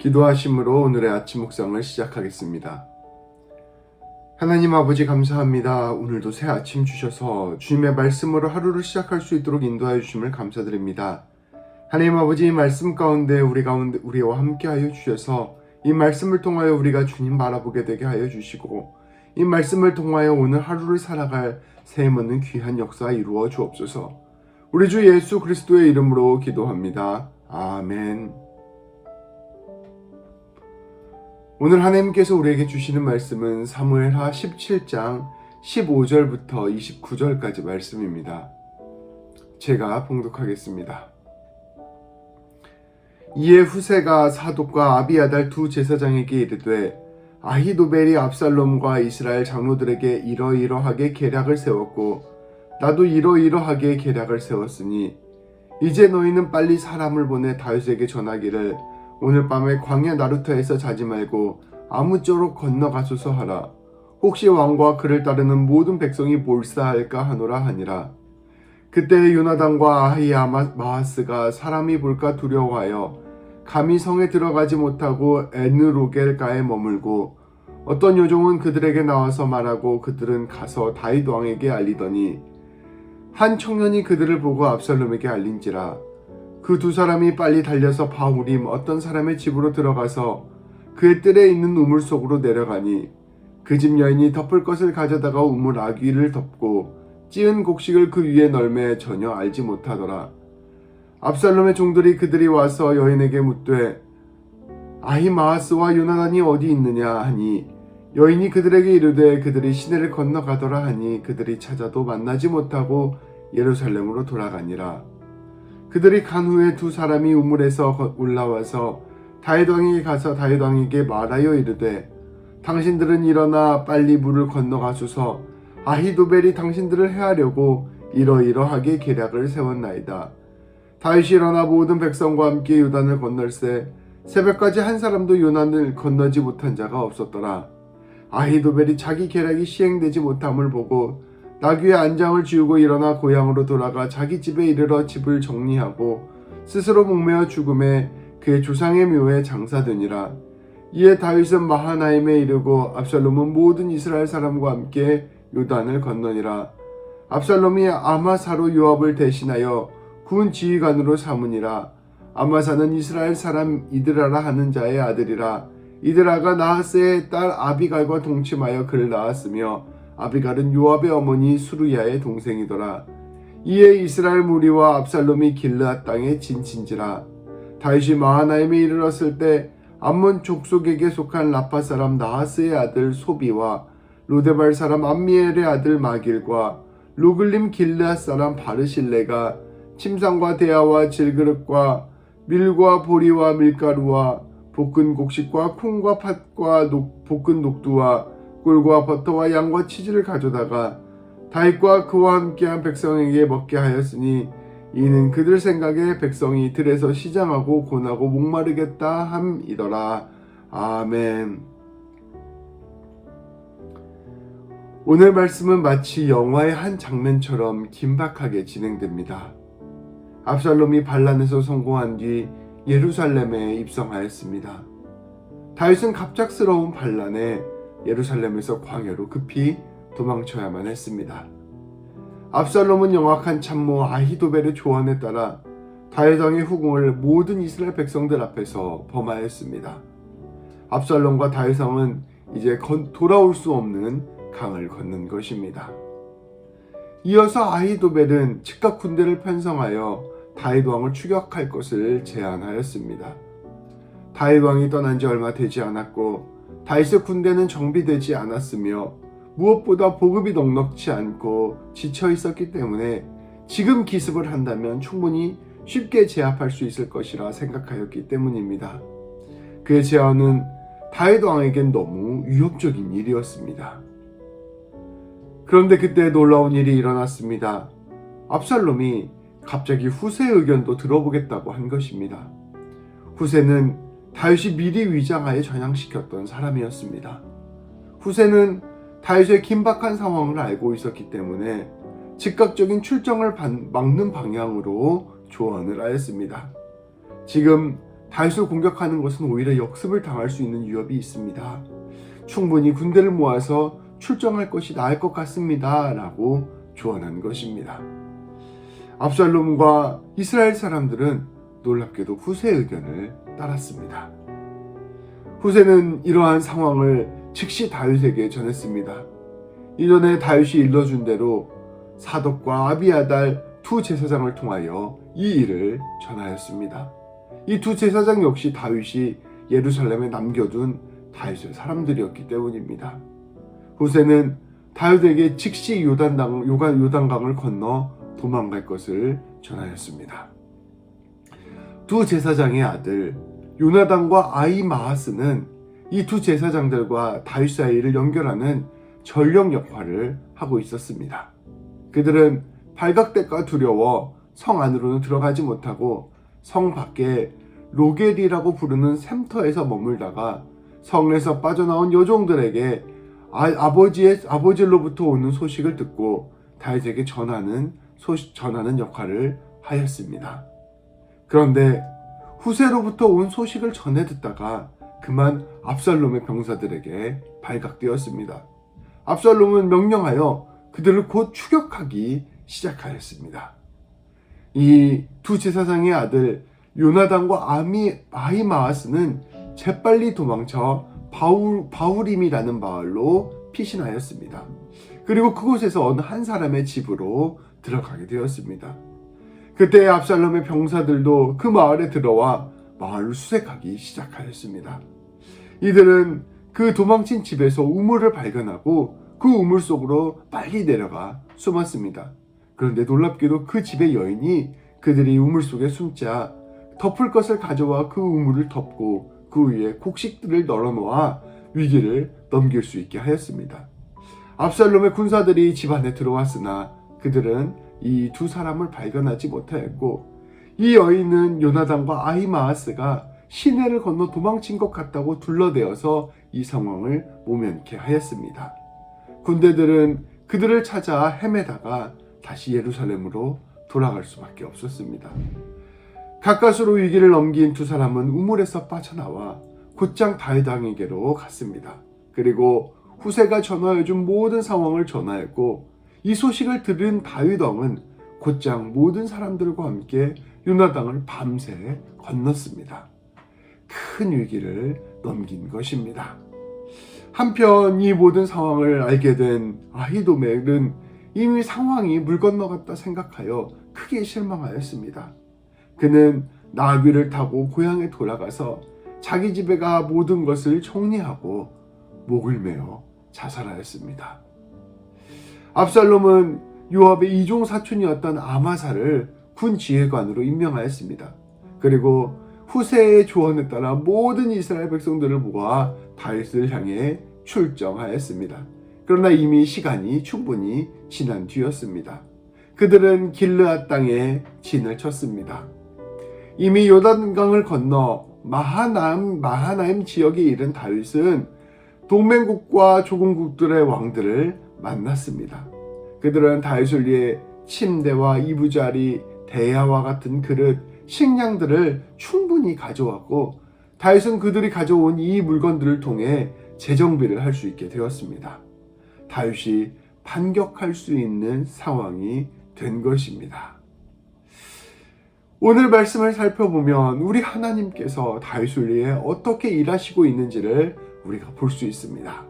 기도하심으로 오늘의 아침 묵상을 시작하겠습니다. 하나님 아버지 감사합니다. 오늘도 새 아침 주셔서 주님의 말씀으로 하루를 시작할 수 있도록 인도하여 주심을 감사드립니다. 하나님 아버지, 이 말씀 가운데 우리와 함께하여 주셔서 이 말씀을 통하여 우리가 주님 바라보게 되게 하여 주시고, 이 말씀을 통하여 오늘 하루를 살아갈 세임없는 귀한 역사 이루어 주옵소서. 우리 주 예수 그리스도의 이름으로 기도합니다. 아멘. 오늘 하나님께서 우리에게 주시는 말씀은 사무엘하 17장 15절부터 29절까지 말씀입니다. 제가 봉독하겠습니다. 이에 후세가 사독과 아비아달 두 제사장에게 이르되, 아히도벨이 압살롬과 이스라엘 장로들에게 이러이러하게 계략을 세웠고 나도 이러이러하게 계략을 세웠으니 이제 너희는 빨리 사람을 보내 다윗에게 전하기를 오늘 밤에 광야 나루터에서 자지 말고 아무쪼록 건너가소서 하라. 혹시 왕과 그를 따르는 모든 백성이 몰사할까 하노라 하니라. 그때 요나단과 아히야 마하스가 사람이 볼까 두려워하여 감히 성에 들어가지 못하고 에느로겔가에 머물고, 어떤 요종은 그들에게 나와서 말하고 그들은 가서 다윗 왕에게 알리더니 한 청년이 그들을 보고 압살롬에게 알린지라. 그 두 사람이 빨리 달려서 바후림 어떤 사람의 집으로 들어가서 그의 뜰에 있는 우물 속으로 내려가니, 그 집 여인이 덮을 것을 가져다가 우물 아귀를 덮고 찌은 곡식을 그 위에 널매 전혀 알지 못하더라. 압살롬의 종들이 그들이 와서 여인에게 묻되 아히마아스와 요나단이 어디 있느냐 하니, 여인이 그들에게 이르되 그들이 시내를 건너가더라 하니, 그들이 찾아도 만나지 못하고 예루살렘으로 돌아가니라. 그들이 간 후에 두 사람이 우물에서 올라와서 다윗 왕에게 가서 다윗 왕에게 말하여 이르되, 당신들은 일어나 빨리 물을 건너가소서. 아히도벨이 당신들을 해하려고 이러이러하게 계략을 세웠나이다. 다윗이 일어나 모든 백성과 함께 요단을 건널세 새벽까지 한 사람도 요단을 건너지 못한 자가 없었더라. 아히도벨이 자기 계략이 시행되지 못함을 보고 나귀의 안장을 지우고 일어나 고향으로 돌아가 자기 집에 이르러 집을 정리하고 스스로 목매어 죽음에 그의 조상의 묘에 장사되니라. 이에 다윗은 마하나임에 이르고 압살롬은 모든 이스라엘 사람과 함께 요단을 건너니라. 압살롬이 아마사로 요압을 대신하여 군 지휘관으로 삼으니라. 아마사는 이스라엘 사람 이드라라 하는 자의 아들이라. 이드라가 나하스의 딸 아비갈과 동침하여 그를 낳았으며, 아비갈은 요압의 어머니 수르야의 동생이더라. 이에 이스라엘 무리와 압살롬이 길르앗 땅에 진친지라. 다윗이 마하나임에 이르렀을 때 암몬 족속에게 속한 라파 사람 나하스의 아들 소비와 로데발 사람 암미엘의 아들 마길과 로글림 길르앗 사람 바르실레가 침상과 대야와 질그릇과 밀과 보리와 밀가루와 볶은 곡식과 콩과 팥과 볶은 녹두와 꿀과 버터와 양과 치즈를 가져다가 다윗과 그와 함께한 백성에게 먹게 하였으니, 이는 그들 생각에 백성이 들에서 시장하고 고나고 목마르겠다 함이더라. 아멘. 오늘 말씀은 마치 영화의 한 장면처럼 긴박하게 진행됩니다. 압살롬이 반란에서 성공한 뒤 예루살렘에 입성하였습니다. 다윗은 갑작스러운 반란에 예루살렘에서 광야로 급히 도망쳐야만 했습니다. 압살롬은 영악한 참모 아히도벨의 조언에 따라 다윗 왕의 후궁을 모든 이스라엘 백성들 앞에서 범하였습니다. 압살롬과 다윗 왕은 이제 돌아올 수 없는 강을 건넌 것입니다. 이어서 아히도벨은 즉각 군대를 편성하여 다윗 왕을 추격할 것을 제안하였습니다. 다윗 왕이 떠난 지 얼마 되지 않았고 다윗의 군대는 정비되지 않았으며 무엇보다 보급이 넉넉지 않고 지쳐 있었기 때문에 지금 기습을 한다면 충분히 쉽게 제압할 수 있을 것이라 생각하였기 때문입니다. 그의 제안은 다윗 왕에겐 너무 위협적인 일이었습니다. 그런데 그때 놀라운 일이 일어났습니다. 압살롬이 갑자기 후세의 의견도 들어보겠다고 한 것입니다. 후세는 다윗이 미리 위장하여 전향시켰던 사람이었습니다. 후세는 다윗의 긴박한 상황을 알고 있었기 때문에 즉각적인 출정을 막는 방향으로 조언을 하였습니다. 지금 다윗을 공격하는 것은 오히려 역습을 당할 수 있는 위협이 있습니다. 충분히 군대를 모아서 출정할 것이 나을 것 같습니다. 라고 조언한 것입니다. 압살롬과 이스라엘 사람들은 놀랍게도 후세의 의견을 따랐습니다. 후세는 이러한 상황을 즉시 다윗에게 전했습니다. 이전에 다윗이 일러준 대로 사독과 아비아달 두 제사장을 통하여 이 일을 전하였습니다. 이 두 제사장 역시 다윗이 예루살렘에 남겨둔 다윗의 사람들이었기 때문입니다. 후세는 다윗에게 즉시 요단강을 건너 도망갈 것을 전하였습니다. 두 제사장의 아들 요나단과 아히마아스는 이 두 제사장들과 다윗 사이를 연결하는 전령 역할을 하고 있었습니다. 그들은 발각될까 두려워 성 안으로는 들어가지 못하고 성 밖에 로겔이라고 부르는 샘터에서 머물다가 성에서 빠져나온 여종들에게 아버지로부터 오는 소식을 듣고 다윗에게 전하는 역할을 하였습니다. 그런데 후세로부터 온 소식을 전해 듣다가 그만 압살롬의 병사들에게 발각되었습니다. 압살롬은 명령하여 그들을 곧 추격하기 시작하였습니다. 이 두 제사장의 아들 요나단과 아히마아스는 재빨리 도망쳐 바후림이라는 마을로 피신하였습니다. 그리고 그곳에서 어느 한 사람의 집으로 들어가게 되었습니다. 그때 압살롬의 병사들도 그 마을에 들어와 마을을 수색하기 시작하였습니다. 이들은 그 도망친 집에서 우물을 발견하고 그 우물 속으로 빨리 내려가 숨었습니다. 그런데 놀랍게도 그 집의 여인이 그들이 우물 속에 숨자 덮을 것을 가져와 그 우물을 덮고 그 위에 곡식들을 널어놓아 위기를 넘길 수 있게 하였습니다. 압살롬의 군사들이 집 안에 들어왔으나 그들은 이 두 사람을 발견하지 못하였고 이 여인은 요나단과 아히마아스가 시내를 건너 도망친 것 같다고 둘러대어서 이 상황을 모면케 하였습니다. 군대들은 그들을 찾아 헤매다가 다시 예루살렘으로 돌아갈 수밖에 없었습니다. 가까스로 위기를 넘긴 두 사람은 우물에서 빠져나와 곧장 다윗 왕에게로 갔습니다. 그리고 후세가 전하여준 모든 상황을 전하였고 이 소식을 들은 다윗 왕은 곧장 모든 사람들과 함께 요나단을 밤새 건넜습니다. 큰 위기를 넘긴 것입니다. 한편 이 모든 상황을 알게 된 아히도멜은 이미 상황이 물 건너갔다 생각하여 크게 실망하였습니다. 그는 나귀를 타고 고향에 돌아가서 자기 집에 가 모든 것을 정리하고 목을 메어 자살하였습니다. 압살롬은 요압의 이종 사촌이었던 아마사를 군 지휘관으로 임명하였습니다. 그리고 후세의 조언에 따라 모든 이스라엘 백성들을 모아 다윗을 향해 출정하였습니다. 그러나 이미 시간이 충분히 지난 뒤였습니다. 그들은 길르앗 땅에 진을 쳤습니다. 이미 요단강을 건너 마하나임 지역에 이른 다윗은 동맹국과 조공국들의 왕들을 만났습니다. 그들은 다윗을 위해 침대와 이부자리, 대야와 같은 그릇, 식량들을 충분히 가져왔고 다윗은 그들이 가져온 이 물건들을 통해 재정비를 할 수 있게 되었습니다. 다윗이 반격할 수 있는 상황이 된 것입니다. 오늘 말씀을 살펴보면 우리 하나님께서 다윗을 위해 어떻게 일하시고 있는지를 우리가 볼 수 있습니다.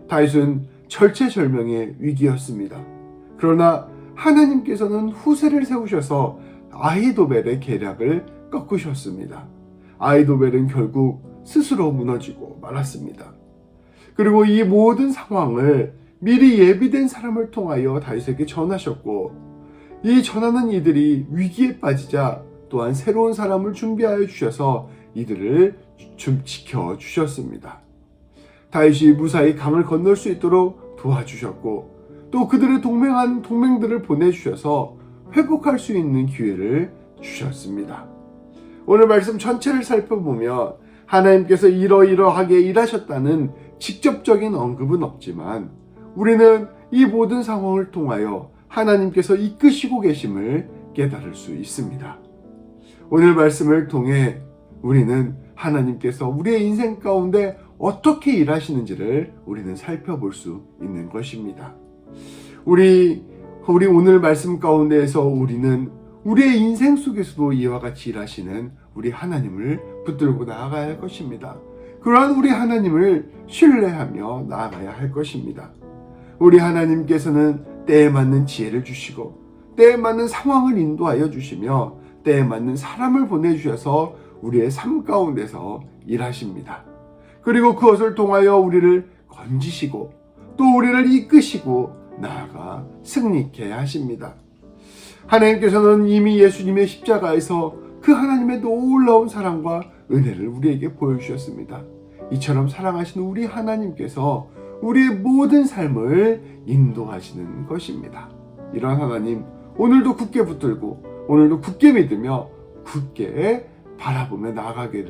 다윗은 절체절명의 위기였습니다. 그러나 하나님께서는 후세를 세우셔서 아히도벨의 계략을 꺾으셨습니다. 아히도벨은 결국 스스로 무너지고 말았습니다. 그리고 이 모든 상황을 미리 예비된 사람을 통하여 다윗에게 전하셨고 이 전하는 이들이 위기에 빠지자 또한 새로운 사람을 준비하여 주셔서 이들을 지켜주셨습니다. 다윗이 무사히 강을 건널 수 있도록 도와주셨고 또 그들의 동맹한 동맹들을 보내주셔서 회복할 수 있는 기회를 주셨습니다. 오늘 말씀 전체를 살펴보면 하나님께서 이러이러하게 일하셨다는 직접적인 언급은 없지만 우리는 이 모든 상황을 통하여 하나님께서 이끄시고 계심을 깨달을 수 있습니다. 오늘 말씀을 통해 우리는 하나님께서 우리의 인생 가운데 어떻게 일하시는지를 우리는 살펴볼 수 있는 것입니다. 우리 오늘 말씀 가운데에서 우리는 우리의 인생 속에서도 이와 같이 일하시는 우리 하나님을 붙들고 나아가야 할 것입니다. 그러한 우리 하나님을 신뢰하며 나아가야 할 것입니다. 우리 하나님께서는 때에 맞는 지혜를 주시고 때에 맞는 상황을 인도하여 주시며 때에 맞는 사람을 보내주셔서 우리의 삶 가운데서 일하십니다. 그리고 그것을 통하여 우리를 건지시고 또 우리를 이끄시고 나아가 승리케 하십니다. 하나님께서는 이미 예수님의 십자가에서 그 하나님의 놀라운 사랑과 은혜를 우리에게 보여주셨습니다. 이처럼 사랑하시는 우리 하나님께서 우리의 모든 삶을 인도하시는 것입니다. 이런 하나님, 오늘도 굳게 붙들고 오늘도 굳게 믿으며 굳게 바라보며 나아가게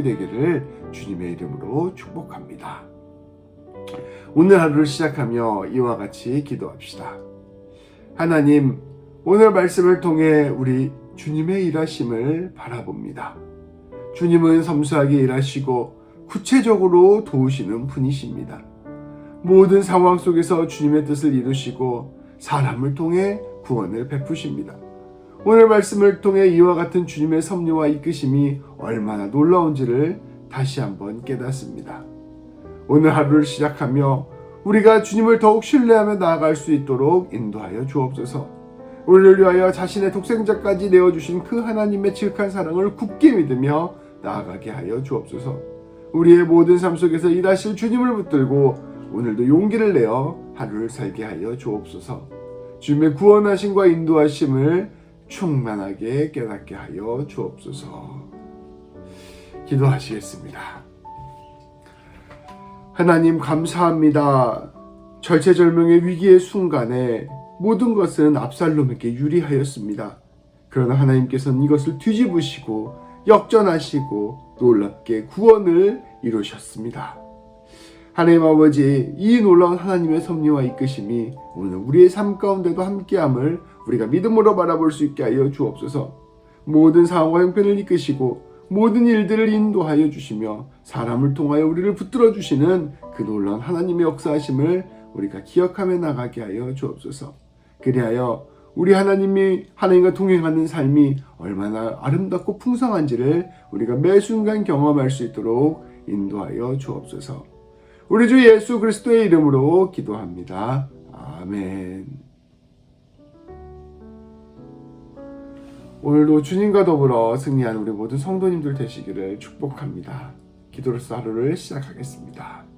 되기를 주님의 이름으로 축복합니다. 오늘 하루를 시작하며 이와 같이 기도합시다. 하나님, 오늘 말씀을 통해 우리 주님의 일하심을 바라봅니다. 주님은 섬세하게 일하시고 구체적으로 도우시는 분이십니다. 모든 상황 속에서 주님의 뜻을 이루시고 사람을 통해 구원을 베푸십니다. 오늘 말씀을 통해 이와 같은 주님의 섭리와 이끄심이 얼마나 놀라운지를 다시 한번 깨닫습니다. 오늘 하루를 시작하며 우리가 주님을 더욱 신뢰하며 나아갈 수 있도록 인도하여 주옵소서. 우리를 위하여 자신의 독생자까지 내어주신 그 하나님의 지극한 사랑을 굳게 믿으며 나아가게 하여 주옵소서. 우리의 모든 삶 속에서 일하실 주님을 붙들고 오늘도 용기를 내어 하루를 살게 하여 주옵소서. 주님의 구원하심과 인도하심을 충만하게 깨닫게 하여 주옵소서. 기도하시겠습니다. 하나님 감사합니다. 절체절명의 위기의 순간에 모든 것은 압살롬에게 유리하였습니다. 그러나 하나님께서는 이것을 뒤집으시고 역전하시고 놀랍게 구원을 이루셨습니다. 하나님 아버지, 이 놀라운 하나님의 섭리와 이끄심이 오늘 우리의 삶 가운데도 함께함을 우리가 믿음으로 바라볼 수 있게 하여 주옵소서. 모든 상황과 형편을 이끄시고 모든 일들을 인도하여 주시며 사람을 통하여 우리를 붙들어 주시는 그 놀라운 하나님의 역사하심을 우리가 기억하며 나가게 하여 주옵소서. 그리하여 우리 하나님이 하나님과 동행하는 삶이 얼마나 아름답고 풍성한지를 우리가 매 순간 경험할 수 있도록 인도하여 주옵소서. 우리 주 예수 그리스도의 이름으로 기도합니다. 아멘. 오늘도 주님과 더불어 승리하는 우리 모든 성도님들 되시기를 축복합니다. 기도로서 하루를 시작하겠습니다.